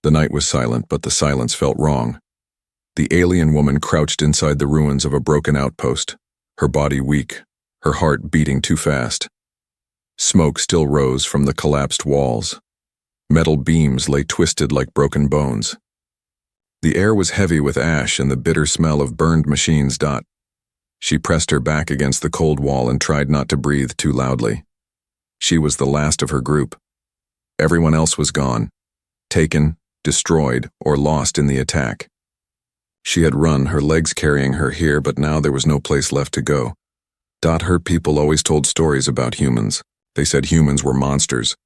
The night was silent, but the silence felt wrong. The alien woman crouched inside the ruins of a broken outpost, her body weak, her heart beating too fast. Smoke still rose from the collapsed walls. Metal beams lay twisted like broken bones. The air was heavy with ash and the bitter smell of burned machines. She pressed her back against the cold wall and tried not to breathe too loudly. She was the last of her group. Everyone else was gone, taken, destroyed, or lost in the attack. She had run, her legs carrying her here, but now there was no place left to go. Her people always told stories about humans. They said humans were monsters.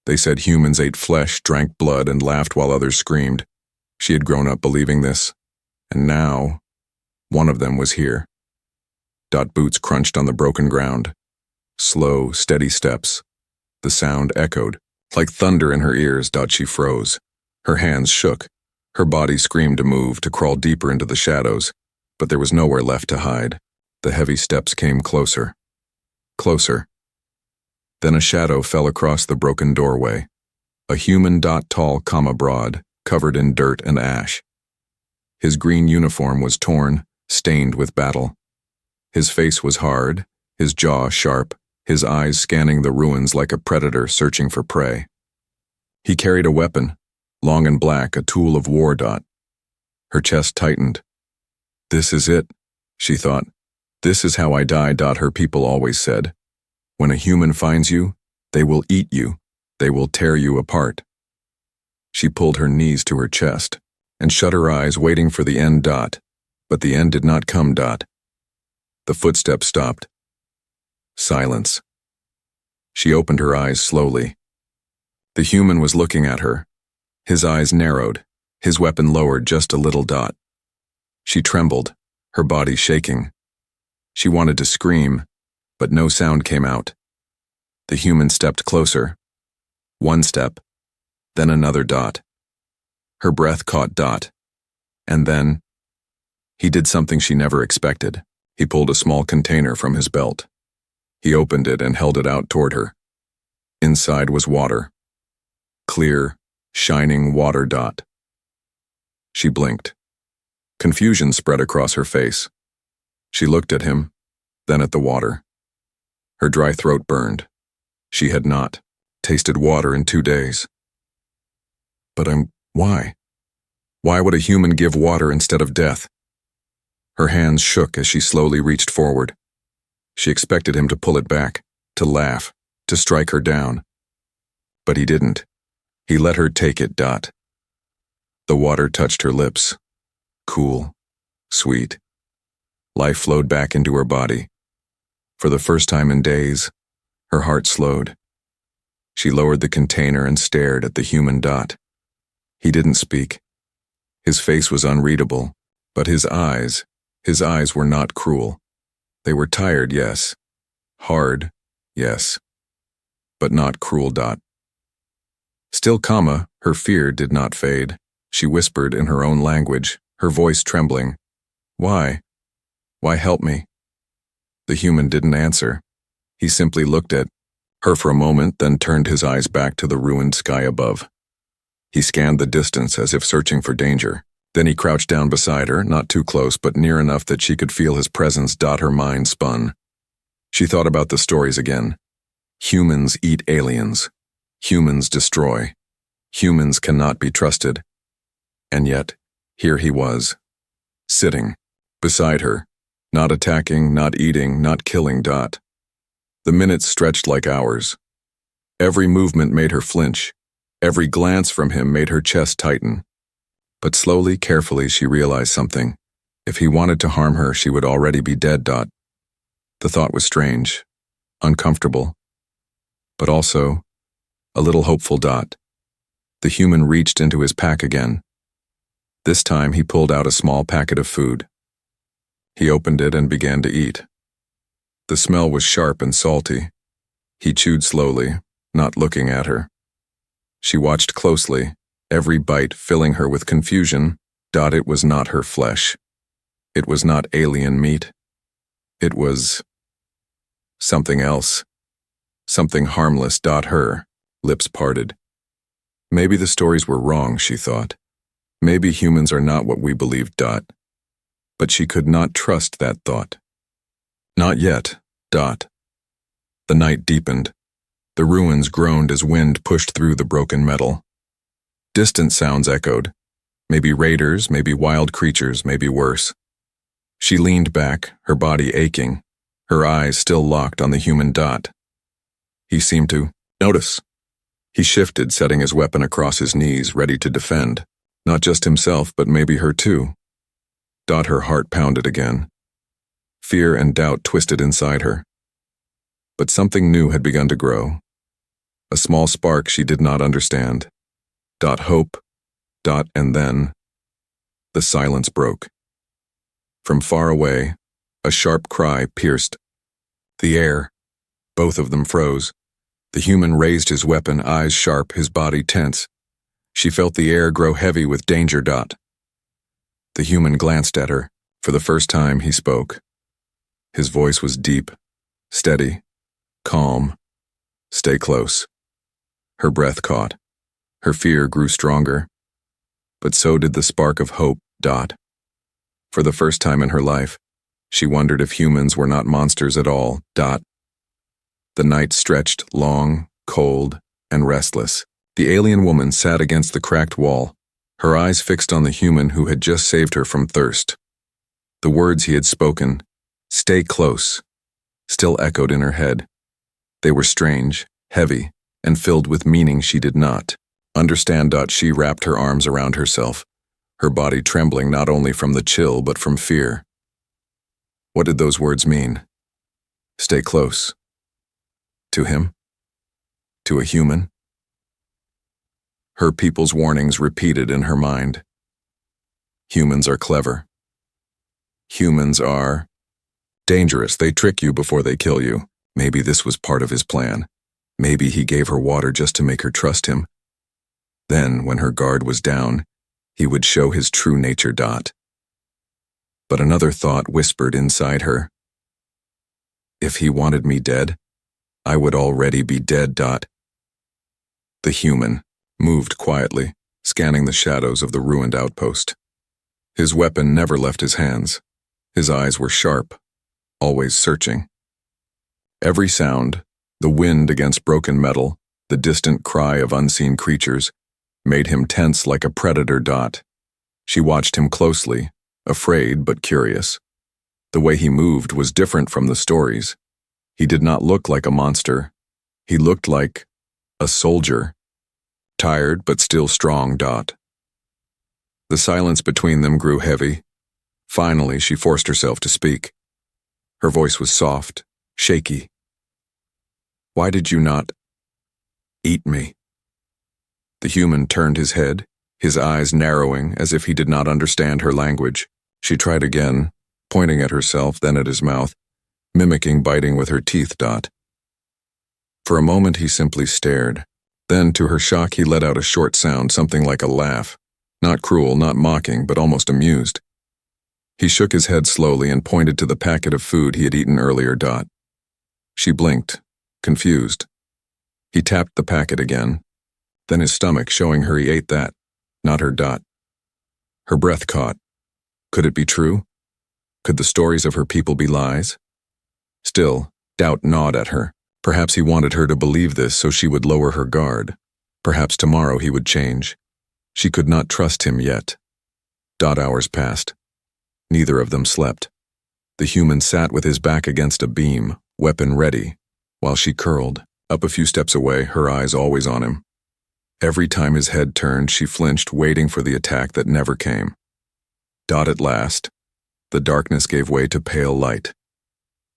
They said humans ate flesh, drank blood, and laughed while others screamed. She had grown up believing this. And now, one of them was here. Boots crunched on the broken ground. Slow, steady steps. The sound echoed. Like thunder in her ears, she froze. Her hands shook. Her body screamed to move, to crawl deeper into the shadows. But there was nowhere left to hide. The heavy steps came closer. Closer. Then a shadow fell across the broken doorway. A human tall, broad, covered in dirt and ash. His green uniform was torn, stained with battle. His face was hard, his jaw sharp, his eyes scanning the ruins like a predator searching for prey. He carried a weapon, long and black, a tool of war. Her chest tightened. This is it, she thought. This is how I die. Her people always said. When a human finds you, they will eat you. They will tear you apart. She pulled her knees to her chest and shut her eyes, waiting for the end. But the end did not come. The footsteps stopped. Silence. She opened her eyes slowly. The human was looking at her. His eyes narrowed, his weapon lowered just a little. She trembled, her body shaking. She wanted to scream, but no sound came out. The human stepped closer. One step, then another. Her breath caught. And then, he did something she never expected. He pulled a small container from his belt. He opened it and held it out toward her. Inside was water. Clear, shining water. She blinked. Confusion spread across her face. She looked at him, then at the water. Her dry throat burned. She had not tasted water in 2 days. But why? Why would a human give water instead of death? Her hands shook as she slowly reached forward. She expected him to pull it back, to laugh, to strike her down. But he didn't. He let her take it. The water touched her lips. Cool, sweet. Life flowed back into her body. For the first time in days, her heart slowed. She lowered the container and stared at the human. He didn't speak. His face was unreadable, but his eyes were not cruel. They were tired, yes. Hard, yes. But not cruel. Still, her fear did not fade. She whispered in her own language, her voice trembling. Why? Why help me? The human didn't answer. He simply looked at her for a moment, then turned his eyes back to the ruined sky above. He scanned the distance as if searching for danger. Then he crouched down beside her, not too close, but near enough that she could feel his presence. Her mind spun. She thought about the stories again. Humans eat aliens. Humans destroy. Humans cannot be trusted. And yet, here he was, sitting, beside her, not attacking, not eating, not killing. The minutes stretched like hours. Every movement made her flinch. Every glance from him made her chest tighten. But slowly, carefully, she realized something. If he wanted to harm her, she would already be dead. The thought was strange, uncomfortable, but also a little hopeful. The human reached into his pack again. This time he pulled out a small packet of food. He opened it and began to eat. The smell was sharp and salty. He chewed slowly, not looking at her. She watched closely, every bite filling her with confusion. It was not her flesh. It was not alien meat. It was something else. Something harmless. Her lips parted. Maybe the stories were wrong, she thought. Maybe humans are not what we believed. But she could not trust that thought. Not yet. The night deepened. The ruins groaned as wind pushed through the broken metal. Distant sounds echoed. Maybe raiders, maybe wild creatures, maybe worse. She leaned back, her body aching, her eyes still locked on the human. He seemed to notice. He shifted, setting his weapon across his knees, ready to defend. Not just himself, but maybe her too. Her heart pounded again. Fear and doubt twisted inside her. But something new had begun to grow. A small spark she did not understand. Hope. And then the silence broke. From far away, a sharp cry pierced the air. Both of them froze. The human raised his weapon, eyes sharp, his body tense. She felt the air grow heavy with danger. The human glanced at her. For the first time, he spoke. His voice was deep, steady, calm. Stay close. Her breath caught. Her fear grew stronger. But so did the spark of hope. For the first time in her life, she wondered if humans were not monsters at all. The night stretched, long, cold, and restless. The alien woman sat against the cracked wall, her eyes fixed on the human who had just saved her from thirst. The words he had spoken, "Stay close," still echoed in her head. They were strange, heavy, and filled with meaning she did not understand. She wrapped her arms around herself, her body trembling not only from the chill but from fear. What did those words mean? Stay close. To him? To a human? Her people's warnings repeated in her mind. Humans are clever. Humans are dangerous. They trick you before they kill you. Maybe this was part of his plan. Maybe he gave her water just to make her trust him. Then, when her guard was down, he would show his true nature. But another thought whispered inside her. If he wanted me dead, I would already be dead. The human moved quietly, scanning the shadows of the ruined outpost. His weapon never left his hands. His eyes were sharp, always searching. Every sound, the wind against broken metal, the distant cry of unseen creatures, made him tense like a predator. She watched him closely, afraid but curious. The way he moved was different from the stories. He did not look like a monster. He looked like a soldier, tired but still strong. The silence between them grew heavy. Finally, she forced herself to speak. Her voice was soft, shaky. Why did you not eat me? The human turned his head, his eyes narrowing as if he did not understand her language. She tried again, pointing at herself, then at his mouth, mimicking biting with her teeth. For a moment he simply stared. Then, to her shock, he let out a short sound, something like a laugh. Not cruel, not mocking, but almost amused. He shook his head slowly and pointed to the packet of food he had eaten earlier. She blinked, confused. He tapped the packet again, then his stomach showing her he ate that, not her. Her breath caught. Could it be true? Could the stories of her people be lies? Still, doubt gnawed at her. Perhaps he wanted her to believe this so she would lower her guard. Perhaps tomorrow he would change. She could not trust him yet. Hours passed. Neither of them slept. The human sat with his back against a beam, weapon ready, while she curled, up a few steps away, her eyes always on him. Every time his head turned, she flinched, waiting for the attack that never came. At last, the darkness gave way to pale light.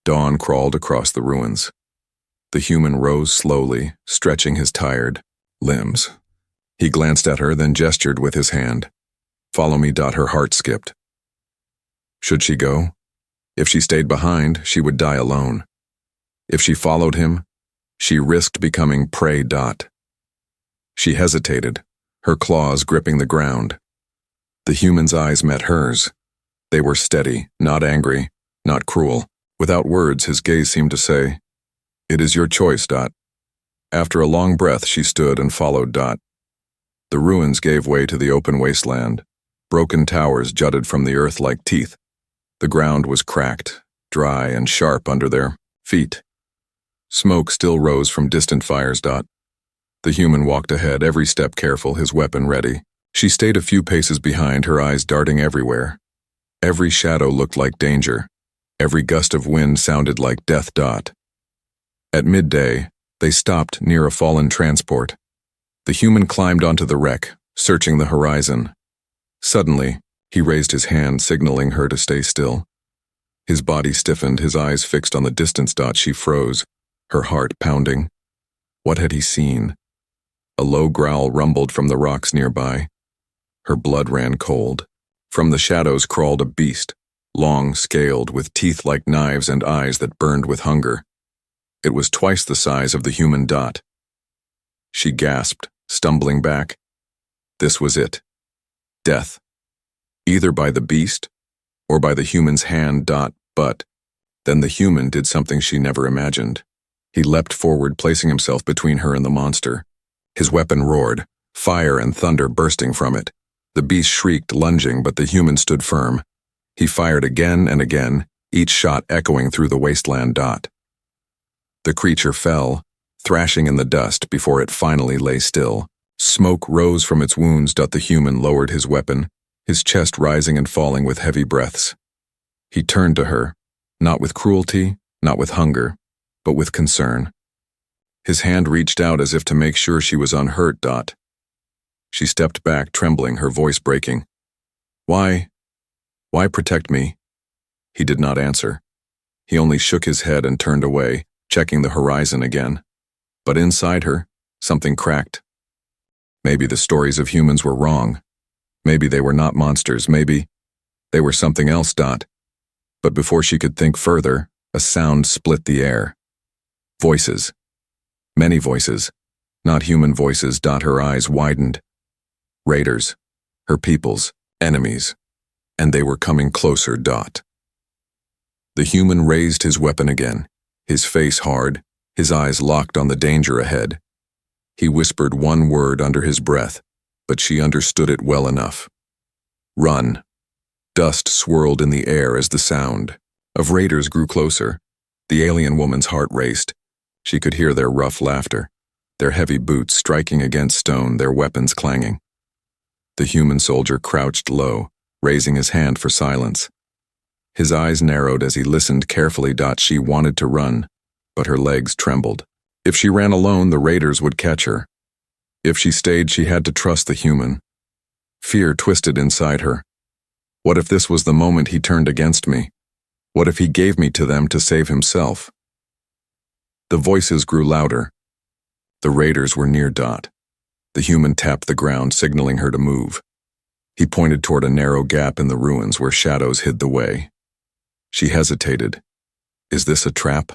Dawn crawled across the ruins. The human rose slowly, stretching his tired limbs. He glanced at her, then gestured with his hand. Follow me. Her heart skipped. Should she go? If she stayed behind, she would die alone. If she followed him, she risked becoming prey. She hesitated, her claws gripping the ground. The human's eyes met hers. They were steady, not angry, not cruel. Without words, his gaze seemed to say, "It is your choice." After a long breath, she stood and followed. The ruins gave way to the open wasteland. Broken towers jutted from the earth like teeth. The ground was cracked, dry and sharp under their feet. Smoke still rose from distant fires. The human walked ahead, every step careful, his weapon ready. She stayed a few paces behind, her eyes darting everywhere. Every shadow looked like danger. Every gust of wind sounded like death. At midday, they stopped near a fallen transport. The human climbed onto the wreck, searching the horizon. Suddenly, he raised his hand, signaling her to stay still. His body stiffened, his eyes fixed on the distance. She froze, her heart pounding. What had he seen? A low growl rumbled from the rocks nearby. Her blood ran cold. From the shadows crawled a beast, long, scaled, with teeth like knives and eyes that burned with hunger. It was twice the size of the human. She gasped, stumbling back. This was it. Death. Either by the beast, or by the human's hand. But then the human did something she never imagined. He leapt forward, placing himself between her and the monster. His weapon roared, fire and thunder bursting from it. The beast shrieked, lunging, but the human stood firm. He fired again and again, each shot echoing through the wasteland. The creature fell, thrashing in the dust before it finally lay still. Smoke rose from its wounds. The human lowered his weapon, his chest rising and falling with heavy breaths. He turned to her, not with cruelty, not with hunger, but with concern. His hand reached out as if to make sure she was unhurt. She stepped back, trembling, her voice breaking. Why protect me? He did not answer. He only shook his head and turned away, checking the horizon again. But inside her, something cracked. Maybe the stories of humans were wrong. Maybe they were not monsters. Maybe they were something else. But before she could think further, a sound split the air. Voices. Many voices. Not human voices. Her eyes widened. Raiders. Her people's enemies. And they were coming closer. The human raised his weapon again, his face hard, his eyes locked on the danger ahead. He whispered one word under his breath, but she understood it well enough. Run. Dust swirled in the air as the sound of raiders grew closer. The alien woman's heart raced. She could hear their rough laughter, their heavy boots striking against stone, their weapons clanging. The human soldier crouched low, raising his hand for silence. His eyes narrowed as he listened carefully. She wanted to run, but her legs trembled. If she ran alone, the raiders would catch her. If she stayed, she had to trust the human. Fear twisted inside her. What if this was the moment he turned against me? What if he gave me to them to save himself? The voices grew louder. The raiders were near. The human tapped the ground, signaling her to move. He pointed toward a narrow gap in the ruins where shadows hid the way. She hesitated. Is this a trap?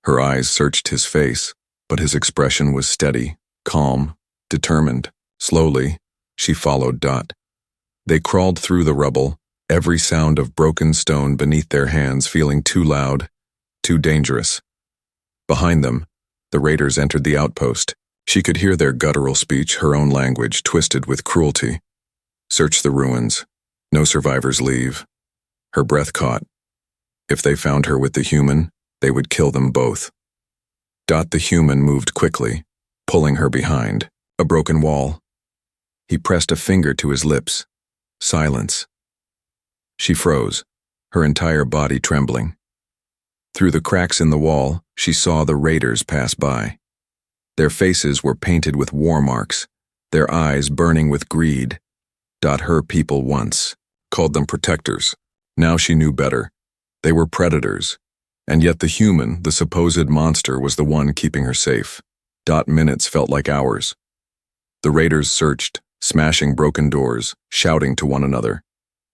Her eyes searched his face, but his expression was steady, calm, determined. Slowly, she followed. They crawled through the rubble, every sound of broken stone beneath their hands feeling too loud, too dangerous. Behind them, the raiders entered the outpost. She could hear their guttural speech, her own language twisted with cruelty. Search the ruins. No survivors leave. Her breath caught. If they found her with the human, they would kill them both. The human moved quickly, pulling her behind. A broken wall. He pressed a finger to his lips. Silence. She froze, her entire body trembling. Through the cracks in the wall, she saw the raiders pass by. Their faces were painted with war marks, their eyes burning with greed. Her people once called them protectors. Now she knew better. They were predators. And yet the human, the supposed monster, was the one keeping her safe. Minutes felt like hours. The raiders searched, smashing broken doors, shouting to one another.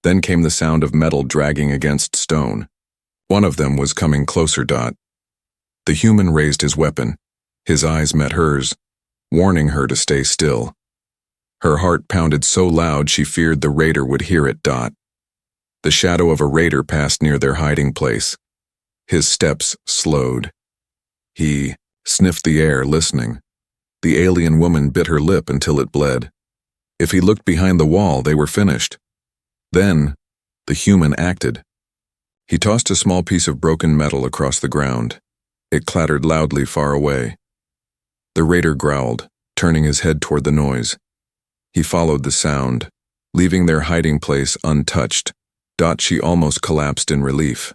Then came the sound of metal dragging against stone. One of them was coming closer. The human raised his weapon. His eyes met hers, warning her to stay still. Her heart pounded so loud she feared the raider would hear it. The shadow of a raider passed near their hiding place. His steps slowed. He sniffed the air, listening. The alien woman bit her lip until it bled. If he looked behind the wall, they were finished. Then, the human acted. He tossed a small piece of broken metal across the ground. It clattered loudly far away. The raider growled, turning his head toward the noise. He followed the sound, leaving their hiding place untouched. She almost collapsed in relief.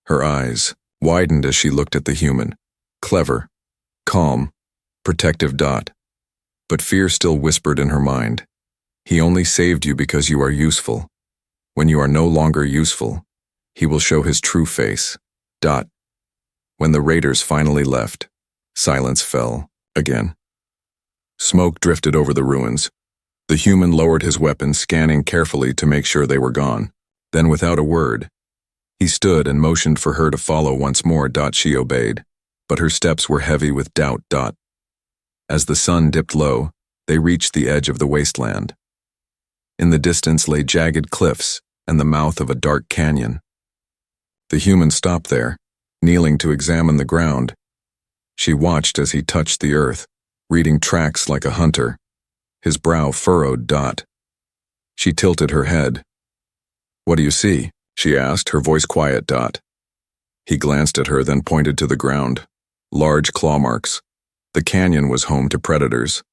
Her eyes widened as she looked at the human. Clever, calm, protective. But fear still whispered in her mind. He only saved you because you are useful. When you are no longer useful, he will show his true face. When the raiders finally left, silence fell again. Smoke drifted over the ruins. The human lowered his weapon, scanning carefully to make sure they were gone. Then, without a word, he stood and motioned for her to follow once more. She obeyed, but her steps were heavy with doubt. As the sun dipped low, they reached the edge of the wasteland. In the distance lay jagged cliffs and the mouth of a dark canyon. The human stopped there, kneeling to examine the ground. She watched as he touched the earth, reading tracks like a hunter. His brow furrowed. She tilted her head. "What do you see?" she asked, her voice quiet. He glanced at her, then pointed to the ground. Large claw marks. The canyon was home to predators.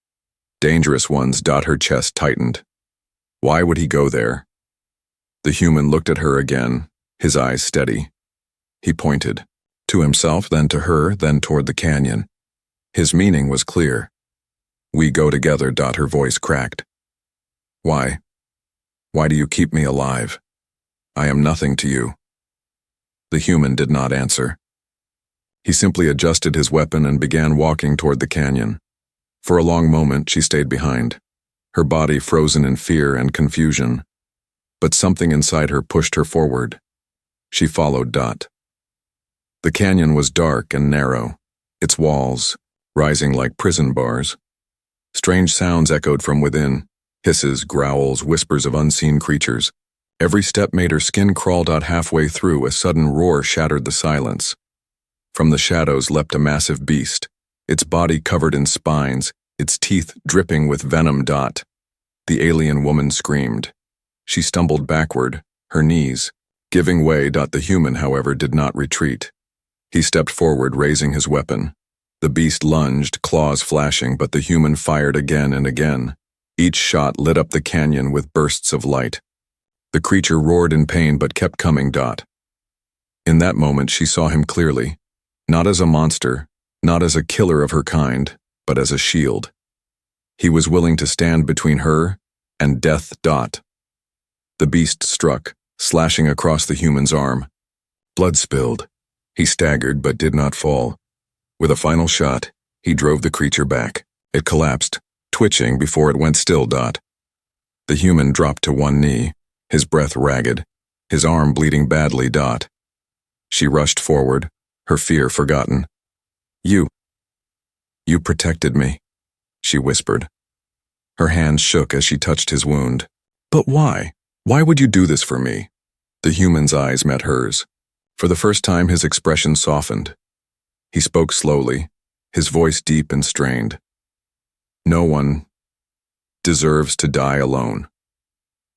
Dangerous ones. Her chest tightened. Why would he go there? The human looked at her again, his eyes steady. He pointed, to himself, then to her, then toward the canyon. His meaning was clear. "We go together." Her voice cracked. Why? Why do you keep me alive? I am nothing to you." The human did not answer. He simply adjusted his weapon and began walking toward the canyon. For a long moment, she stayed behind, her body frozen in fear and confusion. But something inside her pushed her forward. She followed. The canyon was dark and narrow, its walls rising like prison bars. Strange sounds echoed from within, hisses, growls, whispers of unseen creatures. Every step made her skin crawl. Halfway through, a sudden roar shattered the silence. From the shadows leapt a massive beast, its body covered in spines, its teeth dripping with venom. The alien woman screamed. She stumbled backward, her knees giving way. The human, however, did not retreat. He stepped forward, raising his weapon. The beast lunged, claws flashing, but the human fired again and again. Each shot lit up the canyon with bursts of light. The creature roared in pain but kept coming. In that moment, she saw him clearly, not as a monster, not as a killer of her kind, but as a shield. He was willing to stand between her and death. The beast struck, slashing across the human's arm. Blood spilled. He staggered but did not fall. With a final shot, he drove the creature back. It collapsed, twitching before it went still. The human dropped to one knee, his breath ragged, his arm bleeding badly. She rushed forward, her fear forgotten. You protected me," she whispered. Her hands shook as she touched his wound. "But why? Why would you do this for me?" The human's eyes met hers. For the first time, his expression softened. He spoke slowly, his voice deep and strained. "No one deserves to die alone."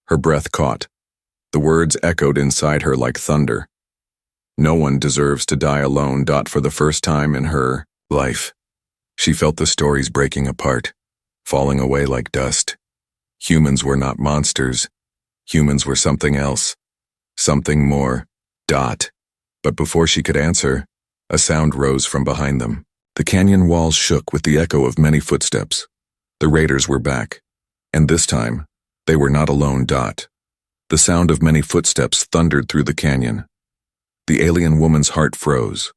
Her breath caught. The words echoed inside her like thunder. No one deserves to die alone. For the first time in her life, she felt the stories breaking apart, falling away like dust. Humans were not monsters. Humans were something else, something more. But before she could answer, a sound rose from behind them. The canyon walls shook with the echo of many footsteps. The raiders were back, and this time, they were not alone. The sound of many footsteps thundered through the canyon. The alien woman's heart froze.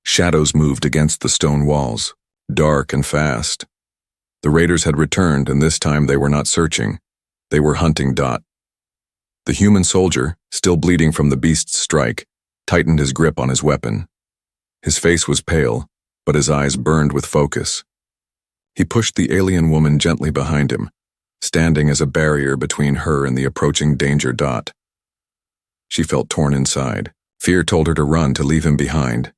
Shadows moved against the stone walls, dark and fast. The raiders had returned, and this time they were not searching. They were hunting. The human soldier, still bleeding from the beast's strike, tightened his grip on his weapon. His face was pale, but his eyes burned with focus. He pushed the alien woman gently behind him, standing as a barrier between her and the approaching danger. She felt torn inside. Fear told her to run, to leave him behind.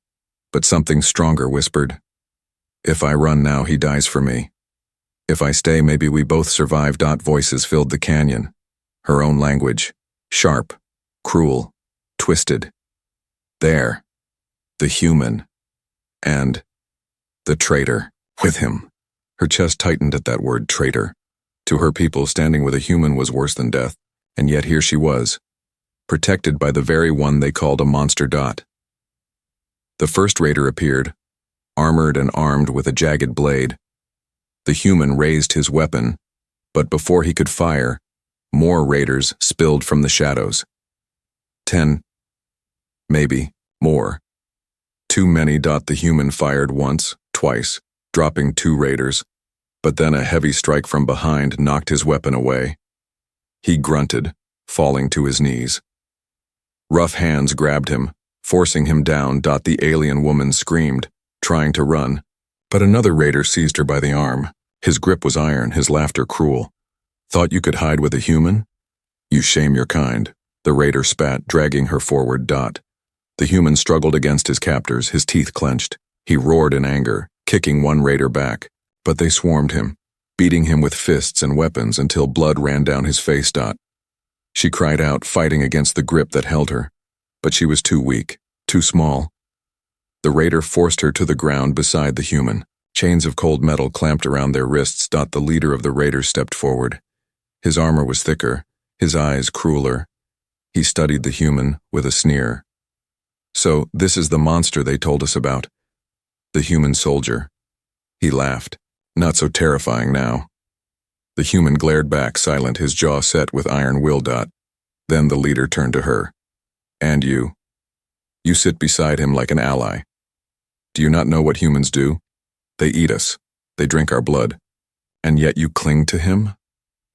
But something stronger whispered, "If I run now, he dies for me." If I stay, maybe we both survive. Voices filled the canyon. Her own language. Sharp, cruel, twisted. There. The human. And the traitor. With him. Her chest tightened at that word, traitor. To her people, standing with a human was worse than death, and yet here she was, protected by the very one they called a monster. The first raider appeared, armored and armed with a jagged blade. The human raised his weapon, but before he could fire, more raiders spilled from the shadows. 10, maybe more. Too many. The human fired once, twice, dropping 2 raiders, but then a heavy strike from behind knocked his weapon away. He grunted, falling to his knees. Rough hands grabbed him, forcing him down. The alien woman screamed, trying to run, but another raider seized her by the arm. His grip was iron, his laughter cruel. Thought you could hide with a human? You shame your kind, the raider spat, dragging her forward. The human struggled against his captors, his teeth clenched. He roared in anger, kicking one raider back, but they swarmed him, beating him with fists and weapons until blood ran down his face. She cried out, fighting against the grip that held her, but she was too weak, too small. The raider forced her to the ground beside the human. Chains of cold metal clamped around their wrists. The leader of the raiders stepped forward. His armor was thicker, his eyes crueler. He studied the human with a sneer. So, this is the monster they told us about. The human soldier. He laughed. Not so terrifying now. The human glared back, silent, his jaw set with iron will. Then the leader turned to her. And you? You sit beside him like an ally. Do you not know what humans do? They eat us. They drink our blood. And yet you cling to him?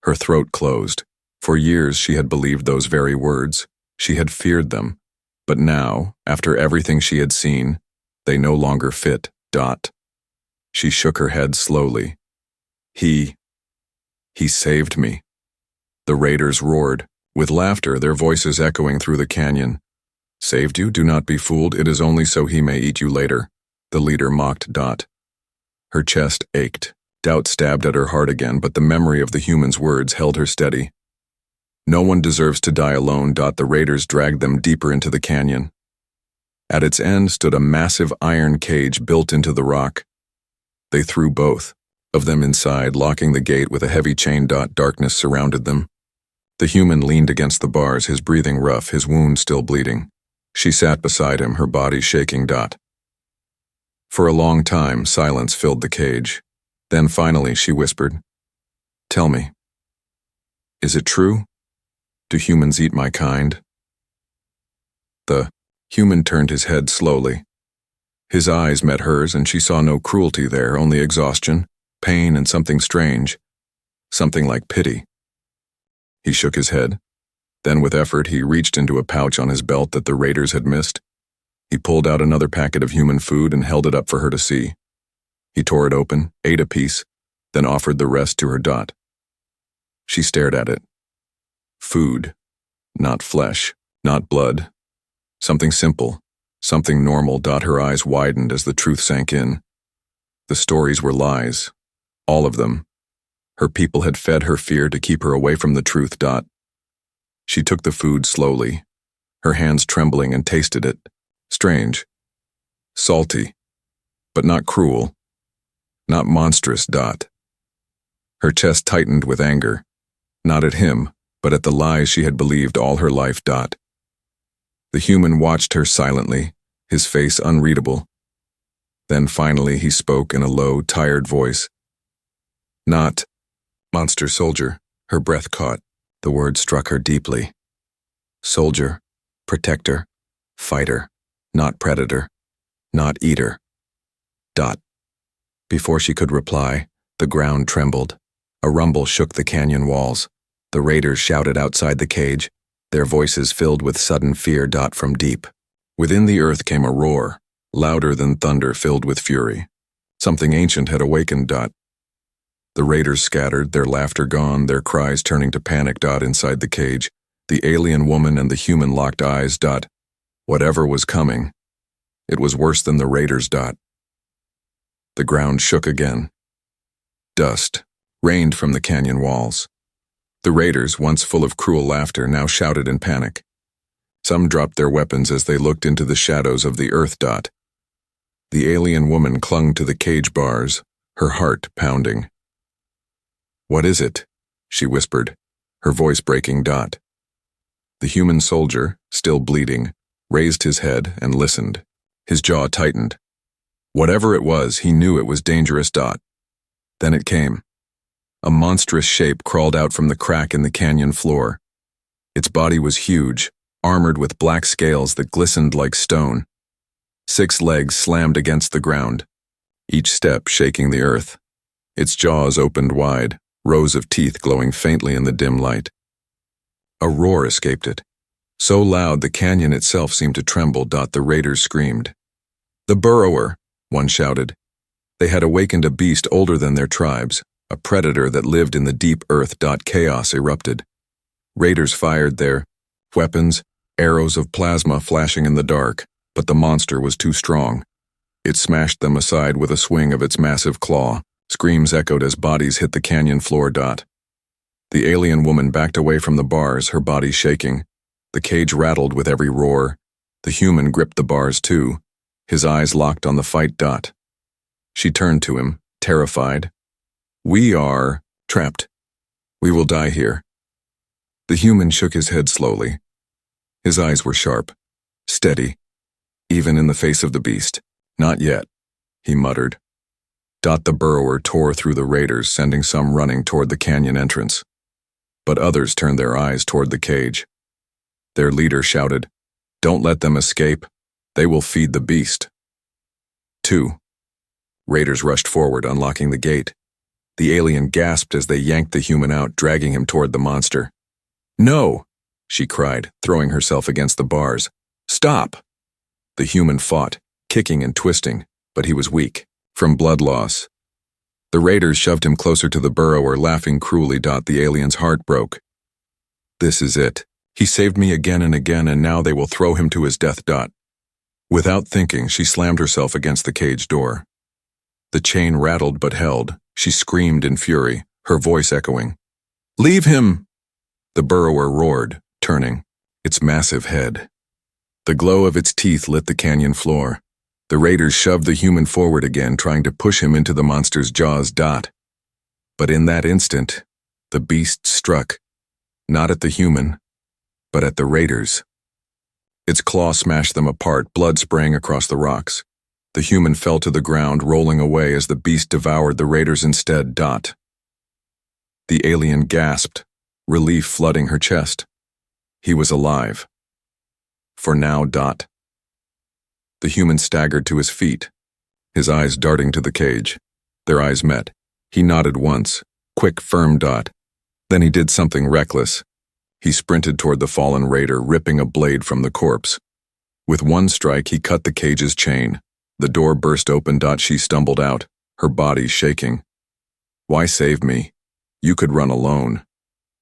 Her throat closed. For years she had believed those very words. She had feared them. But now, after everything she had seen, they no longer fit. She shook her head slowly. He saved me. The raiders roared, with laughter, their voices echoing through the canyon. Saved you? Do not be fooled. It is only so he may eat you later. The leader mocked. Her chest ached. Doubt stabbed at her heart again, but the memory of the human's words held her steady. No one deserves to die alone. The raiders dragged them deeper into the canyon. At its end stood a massive iron cage built into the rock. They threw both of them inside, locking the gate with a heavy chain. Darkness surrounded them. The human leaned against the bars, his breathing rough, his wound still bleeding. She sat beside him, her body shaking. For a long time, silence filled the cage. Then finally she whispered, Tell me, is it true? Do humans eat my kind? The human turned his head slowly. His eyes met hers, and she saw no cruelty there, only exhaustion, pain, and something strange, something like pity. He shook his head. Then with effort he reached into a pouch on his belt that the raiders had missed. He pulled out another packet of human food and held it up for her to see. He tore it open, ate a piece, then offered the rest to her. She stared at it. Food, not flesh, not blood. Something simple, something normal. Her eyes widened as the truth sank in. The stories were lies, all of them. Her people had fed her fear to keep her away from the truth. She took the food slowly, her hands trembling, and tasted it. Strange. Salty. But not cruel. Not monstrous. Her chest tightened with anger. Not at him, but at the lies she had believed all her life. The human watched her silently, his face unreadable. Then finally he spoke in a low, tired voice. Not monster soldier. Her breath caught. The word struck her deeply. Soldier, protector, fighter, not predator, not eater. Before she could reply, the ground trembled. A rumble shook the canyon walls. The raiders shouted outside the cage, their voices filled with sudden fear. From deep within the earth came a roar, louder than thunder, filled with fury. Something ancient had awakened. The raiders scattered, their laughter gone, their cries turning to panic. Inside the cage, the alien woman and the human locked eyes. Whatever was coming, it was worse than the raiders. The ground shook again. Dust, rained from the canyon walls. The raiders, once full of cruel laughter, now shouted in panic. Some dropped their weapons as they looked into the shadows of the earth. The alien woman clung to the cage bars, her heart pounding. "What is it?" she whispered, her voice breaking. The human soldier, still bleeding, raised his head and listened. His jaw tightened. Whatever it was, he knew it was dangerous. Then it came. A monstrous shape crawled out from the crack in the canyon floor. Its body was huge, armored with black scales that glistened like stone. 6 legs slammed against the ground, each step shaking the earth. Its jaws opened wide, rows of teeth glowing faintly in the dim light. A roar escaped it, so loud the canyon itself seemed to tremble. The raiders screamed. "The burrower!" one shouted. They had awakened a beast older than their tribes, a predator that lived in the deep earth. Chaos erupted. Raiders fired their weapons, arrows of plasma flashing in the dark, but the monster was too strong. It smashed them aside with a swing of its massive claw. Screams echoed as bodies hit the canyon floor. The alien woman backed away from the bars, her body shaking. The cage rattled with every roar. The human gripped the bars too, his eyes locked on the fight. She turned to him, terrified. "We are trapped. We will die here." The human shook his head slowly. His eyes were sharp, steady, even in the face of the beast. "Not yet," he muttered. The burrower tore through the raiders, sending some running toward the canyon entrance. But others turned their eyes toward the cage. Their leader shouted, "Don't let them escape. They will feed the beast." 2. Raiders rushed forward, unlocking the gate. The alien gasped as they yanked the human out, dragging him toward the monster. "No!" she cried, throwing herself against the bars. "Stop!" The human fought, kicking and twisting, but he was weak, from blood loss. The raiders shoved him closer to the burrower, laughing cruelly. The alien's heart broke. "This is it. He saved me again and again, and now they will throw him to his death." Without thinking, she slammed herself against the cage door. The chain rattled but held. She screamed in fury, her voice echoing. "Leave him!" The burrower roared, turning, its massive head. The glow of its teeth lit the canyon floor. The raiders shoved the human forward again, trying to push him into the monster's jaws. But in that instant, the beast struck, not at the human, but at the raiders. Its claw smashed them apart, blood spraying across the rocks. The human fell to the ground, rolling away as the beast devoured the raiders instead. The alien gasped, relief flooding her chest. He was alive. For now. The human staggered to his feet, his eyes darting to the cage. Their eyes met. He nodded once, quick, firm. Then he did something reckless. He sprinted toward the fallen raider, ripping a blade from the corpse. With one strike, he cut the cage's chain. The door burst open. She stumbled out, her body shaking. "Why save me? You could run alone."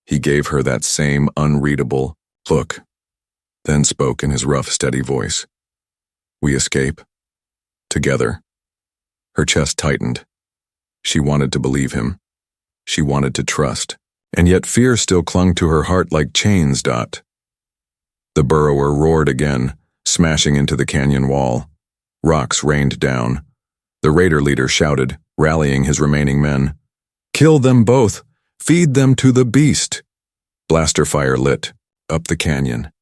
He gave her that same unreadable look, then spoke in his rough, steady voice. "We escape. Together." Her chest tightened. She wanted to believe him. She wanted to trust. And yet fear still clung to her heart like chains. The burrower roared again, smashing into the canyon wall. Rocks rained down. The raider leader shouted, rallying his remaining men. "Kill them both! Feed them to the beast!" Blaster fire lit, up the canyon.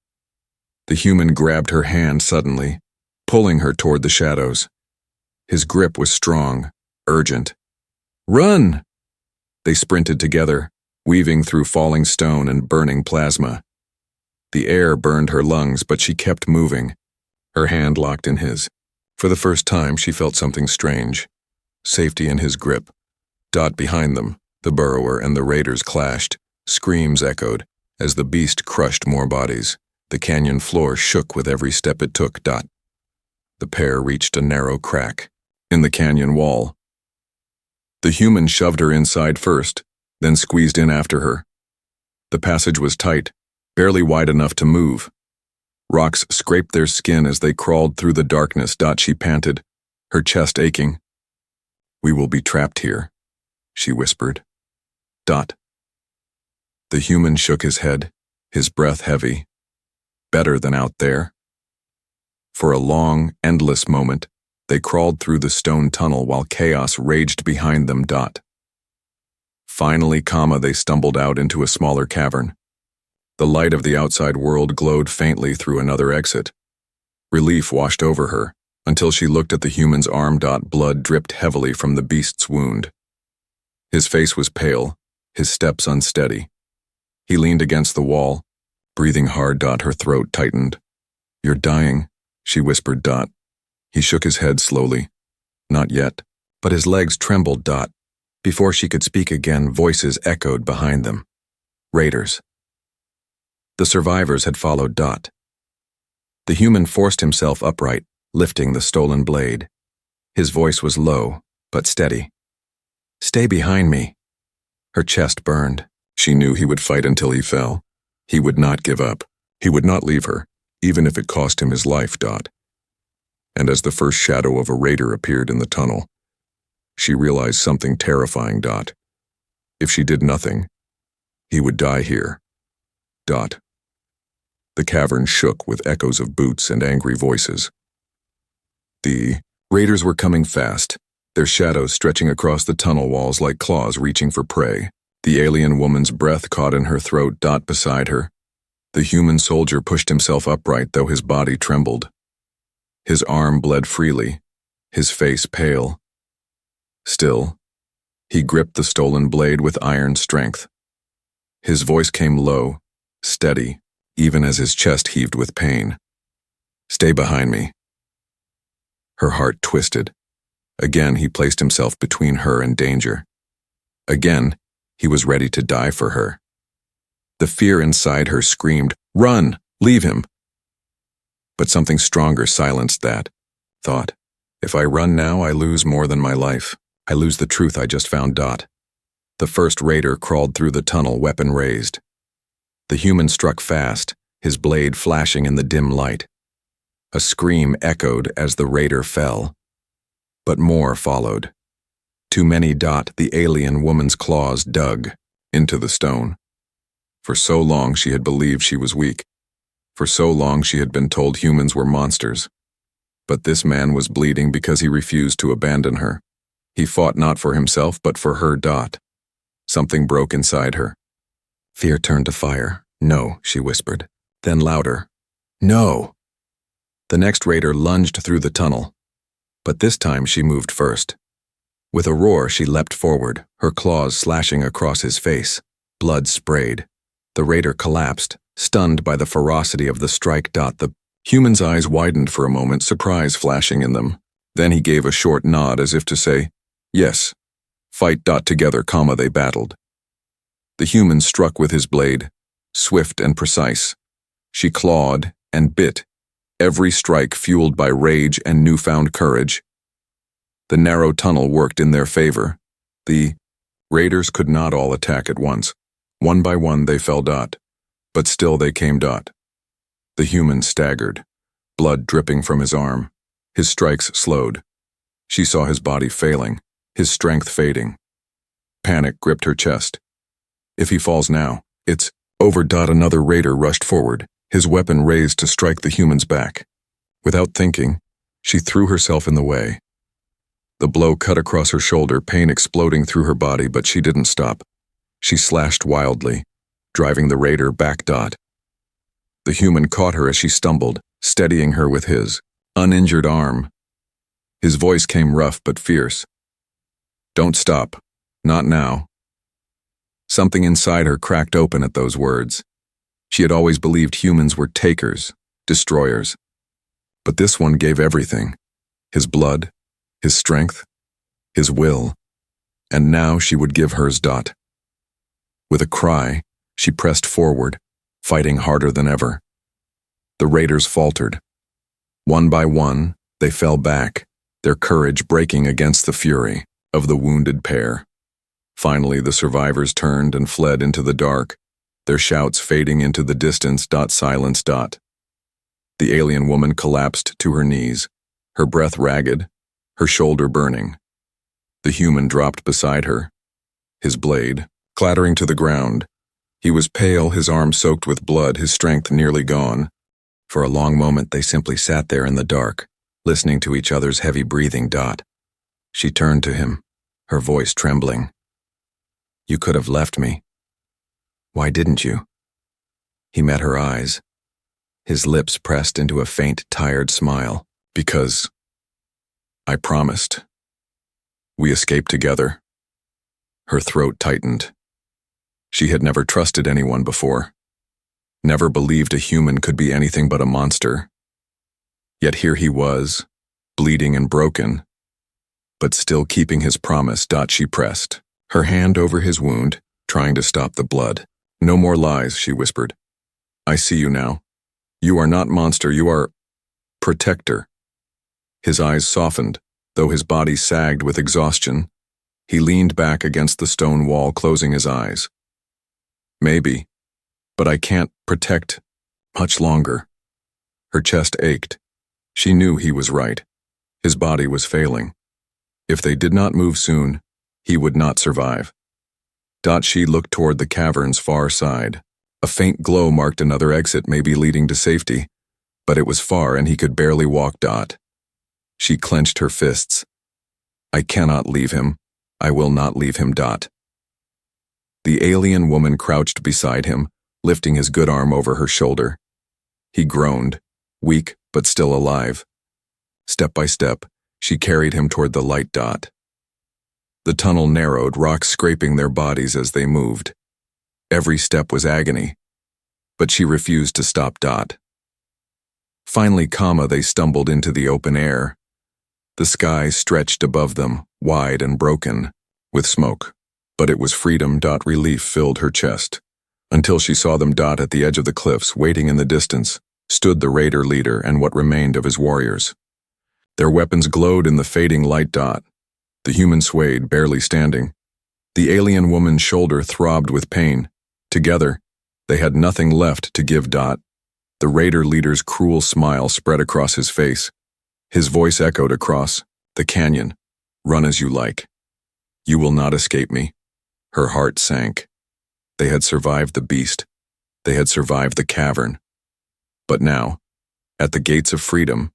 The human grabbed her hand suddenly, pulling her toward the shadows. His grip was strong, urgent. "Run!" They sprinted together, weaving through falling stone and burning plasma. The air burned her lungs, but she kept moving, her hand locked in his. For the first time, she felt something strange. Safety in his grip. Behind them, the burrower and the raiders clashed. Screams echoed as the beast crushed more bodies. The canyon floor shook with every step it took. The pair reached a narrow crack in the canyon wall. The human shoved her inside first, then squeezed in after her. The passage was tight, barely wide enough to move. Rocks scraped their skin as they crawled through the darkness. She panted, her chest aching. "We will be trapped here," she whispered. Dot. The human shook his head, his breath heavy. Better than out there. For a long, endless moment, they crawled through the stone tunnel while chaos raged behind them. Dot. Finally, they stumbled out into a smaller cavern. The light of the outside world glowed faintly through another exit. Relief washed over her, until she looked at the human's arm. Blood dripped heavily from the beast's wound. His face was pale, his steps unsteady. He leaned against the wall, breathing hard. Her throat tightened. "You're dying," she whispered. He shook his head slowly. "Not yet." But his legs trembled. Before she could speak again, voices echoed behind them. Raiders. The survivors had followed. The human forced himself upright, lifting the stolen blade. His voice was low, but steady. "Stay behind me." Her chest burned. She knew he would fight until he fell. He would not give up. He would not leave her, even if it cost him his life. And as the first shadow of a raider appeared in the tunnel, she realized something terrifying. If she did nothing, he would die here. The cavern shook with echoes of boots and angry voices. The raiders were coming fast, their shadows stretching across the tunnel walls like claws reaching for prey. The alien woman's breath caught in her throat. Beside her, the human soldier pushed himself upright, though his body trembled. His arm bled freely, his face pale. Still, he gripped the stolen blade with iron strength. His voice came low, steady, even as his chest heaved with pain. "Stay behind me." Her heart twisted. Again, he placed himself between her and danger. Again, he was ready to die for her. The fear inside her screamed, "Run! Leave him!" But something stronger silenced that thought. If I run now, I lose more than my life. I lose the truth I just found. The first raider crawled through the tunnel, weapon raised. The human struck fast, his blade flashing in the dim light. A scream echoed as the raider fell. But more followed. Too many. The alien woman's claws dug into the stone. For so long she had believed she was weak. For so long she had been told humans were monsters. But this man was bleeding because he refused to abandon her. He fought not for himself, but for her. Something broke inside her. Fear turned to fire. "No," she whispered. Then louder. "No!" The next raider lunged through the tunnel. But this time she moved first. With a roar, she leapt forward, her claws slashing across his face. Blood sprayed. The raider collapsed, stunned by the ferocity of the strike. The human's eyes widened for a moment, surprise flashing in them. Then he gave a short nod as if to say, "Yes. Fight. Together, they battled." The human struck with his blade, swift and precise. She clawed and bit, every strike fueled by rage and newfound courage. The narrow tunnel worked in their favor. The raiders could not all attack at once. One by one they fell. But still they came. The human staggered, blood dripping from his arm. His strikes slowed. She saw his body failing, his strength fading. Panic gripped her chest. If he falls now, it's over. Another raider rushed forward, his weapon raised to strike the human's back. Without thinking, she threw herself in the way. The blow cut across her shoulder, pain exploding through her body, but she didn't stop. She slashed wildly, driving the raider back. The human caught her as she stumbled, steadying her with his uninjured arm. His voice came rough but fierce. "Don't stop. Not now." Something inside her cracked open at those words. She had always believed humans were takers, destroyers. But this one gave everything. His blood, his strength, his will. And now she would give hers. With a cry, she pressed forward, fighting harder than ever. The raiders faltered. One by one, they fell back, their courage breaking against the fury of the wounded pair. Finally, the survivors turned and fled into the dark, their shouts fading into the distance. Silence. The alien woman collapsed to her knees, her breath ragged, her shoulder burning. The human dropped beside her, his blade, clattering to the ground. He was pale, his arms soaked with blood, his strength nearly gone. For a long moment they simply sat there in the dark, listening to each other's heavy breathing. She turned to him, her voice trembling. "You could have left me. Why didn't you?" He met her eyes, his lips pressed into a faint, tired smile. "Because I promised. We escaped together." Her throat tightened. She had never trusted anyone before, never believed a human could be anything but a monster. Yet here he was, bleeding and broken, but still keeping his promise. She pressed her hand over his wound, trying to stop the blood. "No more lies," she whispered. "I see you now. You are not monster, you are protector." His eyes softened, though his body sagged with exhaustion. He leaned back against the stone wall, closing his eyes. "Maybe, but I can't protect much longer." Her chest ached. She knew he was right. His body was failing. If they did not move soon, he would not survive. She looked toward the cavern's far side. A faint glow marked another exit, maybe leading to safety, but it was far and he could barely walk. She clenched her fists. "I cannot leave him. I will not leave him." The alien woman crouched beside him, lifting his good arm over her shoulder. He groaned, weak but still alive. Step by step, she carried him toward the light. The tunnel narrowed, rocks scraping their bodies as they moved. Every step was agony, but she refused to stop. Finally, they stumbled into the open air. The sky stretched above them, wide and broken, with smoke. But it was freedom. Relief filled her chest. Until she saw them. At the edge of the cliffs, waiting in the distance, stood the raider leader and what remained of his warriors. Their weapons glowed in the fading light. The human swayed, barely standing. The alien woman's shoulder throbbed with pain. Together, they had nothing left to give. The raider leader's cruel smile spread across his face. His voice echoed across the canyon. "Run as you like. You will not escape me." Her heart sank. They had survived the beast. They had survived the cavern. But now, at the gates of freedom,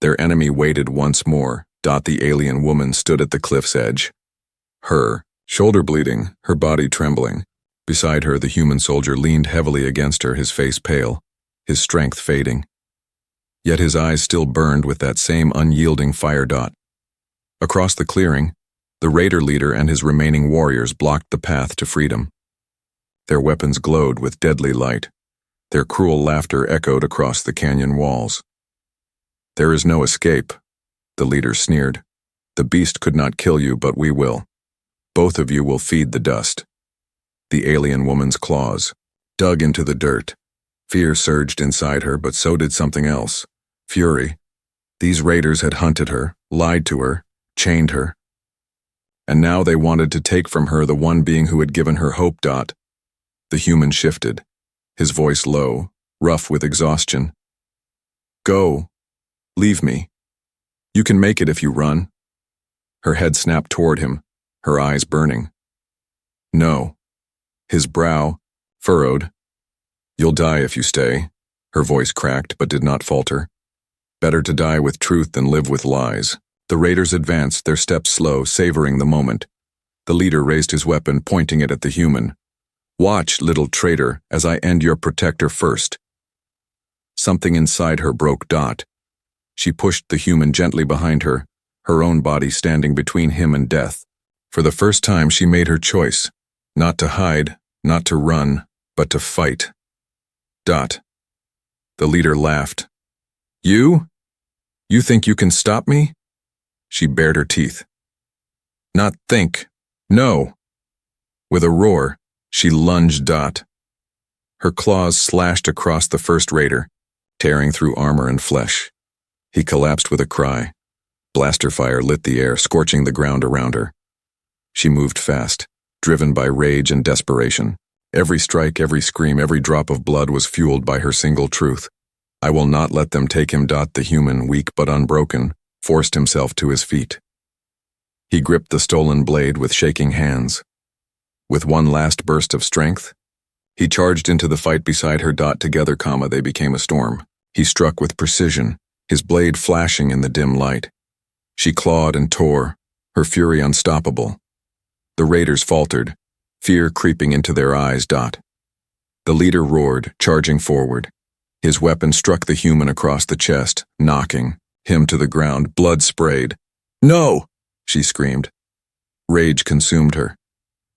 their enemy waited once more. The alien woman stood at the cliff's edge. Her shoulder bleeding, her body trembling. Beside her, the human soldier leaned heavily against her, his face pale, his strength fading. Yet his eyes still burned with that same unyielding fire. Across the clearing, the raider leader and his remaining warriors blocked the path to freedom. Their weapons glowed with deadly light. Their cruel laughter echoed across the canyon walls. "There is no escape," the leader sneered. "The beast could not kill you, but we will. Both of you will feed the dust." The alien woman's claws dug into the dirt. Fear surged inside her, but so did something else. Fury. These raiders had hunted her, lied to her, chained her. And now they wanted to take from her the one being who had given her hope. The human shifted, his voice low, rough with exhaustion. "Go. Leave me. You can make it if you run." Her head snapped toward him, her eyes burning. "No." His brow furrowed. "You'll die if you stay." Her voice cracked but did not falter. "Better to die with truth than live with lies." The raiders advanced, their steps slow, savoring the moment. The leader raised his weapon, pointing it at the human. "Watch, little traitor, as I end your protector first." Something inside her broke. She pushed the human gently behind her, her own body standing between him and death. For the first time she made her choice, not to hide, not to run, but to fight. The leader laughed. You? You think you can stop me?" She bared her teeth. "Not think. No." With a roar, she lunged. Her claws slashed across the first raider, tearing through armor and flesh. He collapsed with a cry. Blaster fire lit the air, scorching the ground around her. She moved fast, driven by rage and desperation. Every strike, every scream, every drop of blood was fueled by her single truth. "I will not let them take him." The human, weak but unbroken, forced himself to his feet. He gripped the stolen blade with shaking hands. With one last burst of strength, he charged into the fight beside her. Together, they became a storm. He struck with precision, his blade flashing in the dim light. She clawed and tore, her fury unstoppable. The raiders faltered, fear creeping into their eyes. The leader roared, charging forward. His weapon struck the human across the chest, knocking him to the ground, blood sprayed. "No!" she screamed. Rage consumed her.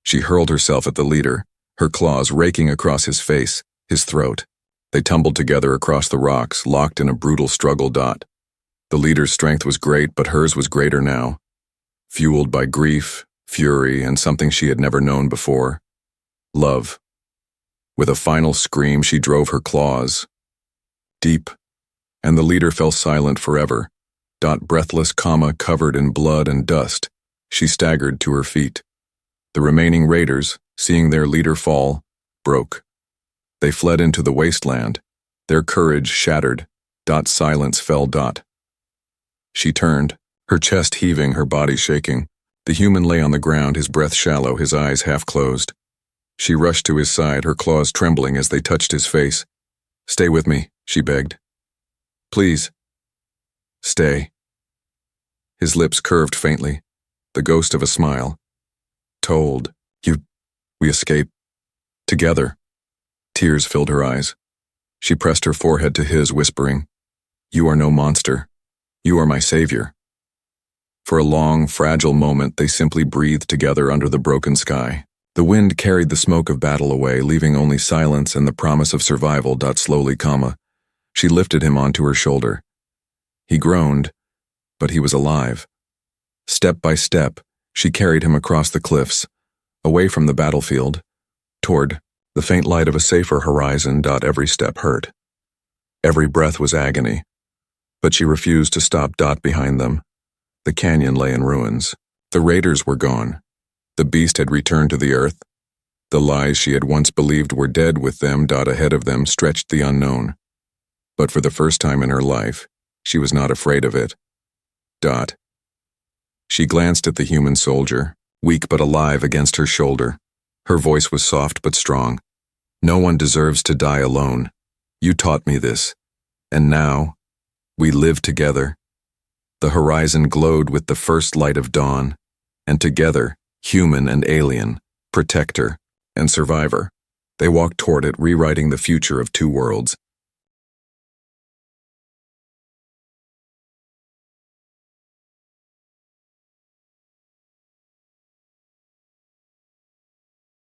She hurled herself at the leader, her claws raking across his face, his throat. They tumbled together across the rocks, locked in a brutal struggle. The leader's strength was great, but hers was greater now. Fueled by grief, fury, and something she had never known before. Love. With a final scream, she drove her claws deep, and the leader fell silent forever. Breathless, covered in blood and dust, she staggered to her feet. The remaining raiders, seeing their leader fall, broke. They fled into the wasteland, their courage shattered. Silence fell. She turned, her chest heaving, her body shaking. The human lay on the ground, his breath shallow, his eyes half closed. She rushed to his side, her claws trembling as they touched his face. "Stay with me," she begged. "Please. Stay." His lips curved faintly, the ghost of a smile. "Told you we escape together." Tears filled her eyes. She pressed her forehead to his, whispering, "You are no monster. You are my savior." For a long, fragile moment, they simply breathed together under the broken sky. The wind carried the smoke of battle away, leaving only silence and the promise of survival. Slowly, she lifted him onto her shoulder. He groaned, but he was alive. Step by step, she carried him across the cliffs, away from the battlefield, toward the faint light of a safer horizon. Every step hurt. Every breath was agony. But she refused to stop. Behind them, the canyon lay in ruins. The raiders were gone. The beast had returned to the earth. The lies she had once believed were dead with them. Ahead of them stretched the unknown. But for the first time in her life, she was not afraid of it. She glanced at the human soldier, weak but alive against her shoulder. Her voice was soft but strong. "No one deserves to die alone. You taught me this. And now, we live together." The horizon glowed with the first light of dawn, and together, human and alien, protector and survivor, they walked toward it, rewriting the future of two worlds.